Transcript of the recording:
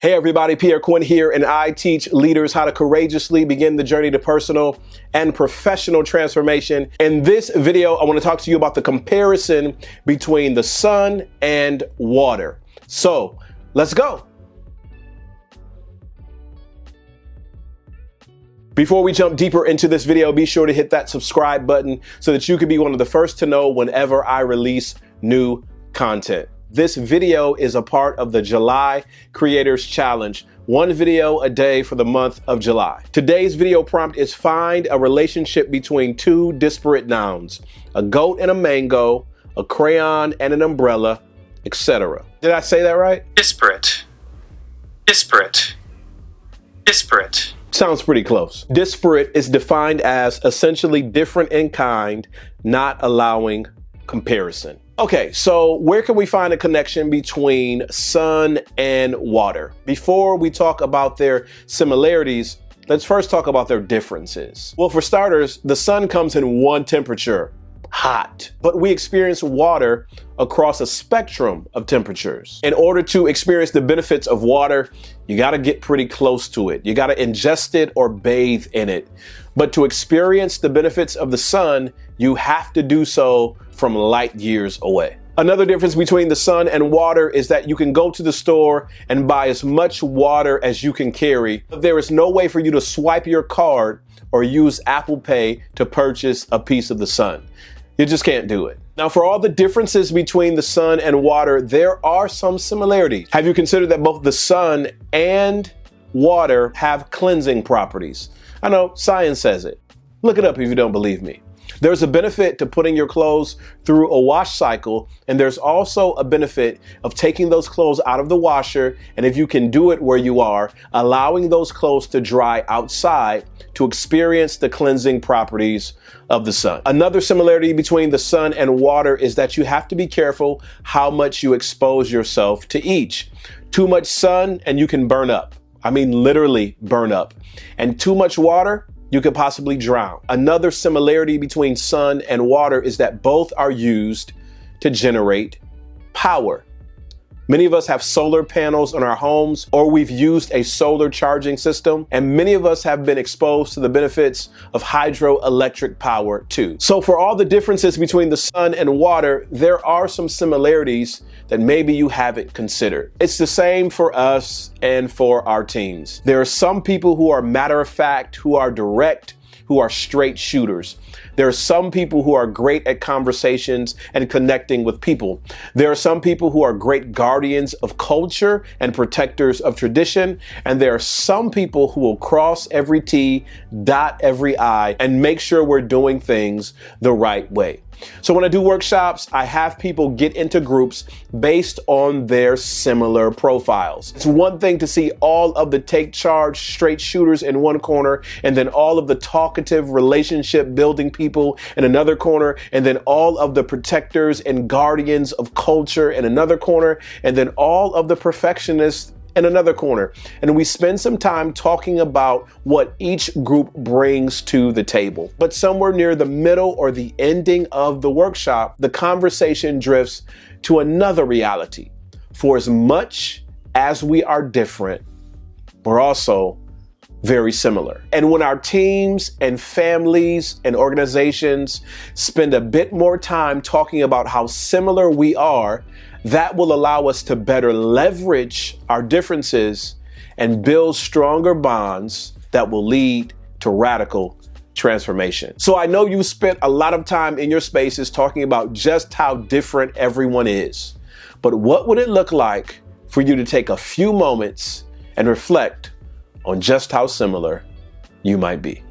Hey everybody, Pierre Quinn here, and I teach leaders how to courageously begin the journey to personal and professional transformation. In this video, I want to talk to you about the comparison between the sun and water. So let's go. Before we jump deeper into this video, be sure to hit that subscribe button so that you can be one of the first to know whenever I release new content. This video is a part of the July Creators Challenge, one video a day for the month of July. Today's video prompt is find a relationship between two disparate nouns, a goat and a mango, a crayon and an umbrella, etc. Did I say that right? Disparate. Disparate. Disparate. Sounds pretty close. Disparate is defined as essentially different in kind, not allowing comparison. Okay, so where can we find a connection between sun and water? Before we talk about their similarities, let's first talk about their differences. Well, for starters, the sun comes in one temperature, hot, but we experience water across a spectrum of temperatures. In order to experience the benefits of water, you gotta get pretty close to it. You gotta ingest it or bathe in it. But to experience the benefits of the sun, you have to do so from light years away. Another difference between the sun and water is that you can go to the store and buy as much water as you can carry, but there is no way for you to swipe your card or use Apple Pay to purchase a piece of the sun. You just can't do it. Now, for all the differences between the sun and water, there are some similarities. Have you considered that both the sun and water have cleansing properties? I know science says it. Look it up if you don't believe me. There's a benefit to putting your clothes through a wash cycle, and there's also a benefit of taking those clothes out of the washer, and if you can do it where you are, allowing those clothes to dry outside to experience the cleansing properties of the sun. Another similarity between the sun and water is that you have to be careful how much you expose yourself to each. Too much sun and you can burn up. I mean, literally burn up. And too much water, you could possibly drown. Another similarity between sun and water is that both are used to generate power. Many of us have solar panels on our homes, or we've used a solar charging system, and many of us have been exposed to the benefits of hydroelectric power too. So for all the differences between the sun and water, there are some similarities that maybe you haven't considered. It's the same for us and for our teams. There are some people who are matter of fact, who are direct, who are straight shooters. There are some people who are great at conversations and connecting with people. There are some people who are great guardians of culture and protectors of tradition. And there are some people who will cross every T, dot every I, and make sure we're doing things the right way. So when I do workshops, I have people get into groups based on their similar profiles. It's one thing to see all of the take charge straight shooters in one corner, and then all of the talkative relationship building people in another corner, and then all of the protectors and guardians of culture in another corner, and then all of the perfectionists in another corner. And we spend some time talking about what each group brings to the table. But somewhere near the middle or the ending of the workshop, the conversation drifts to another reality. For as much as we are different, we're also very similar. And when our teams and families and organizations spend a bit more time talking about how similar we are, that will allow us to better leverage our differences and build stronger bonds that will lead to radical transformation. So I know you spent a lot of time in your spaces talking about just how different everyone is. But what would it look like for you to take a few moments and reflect on just how similar you might be?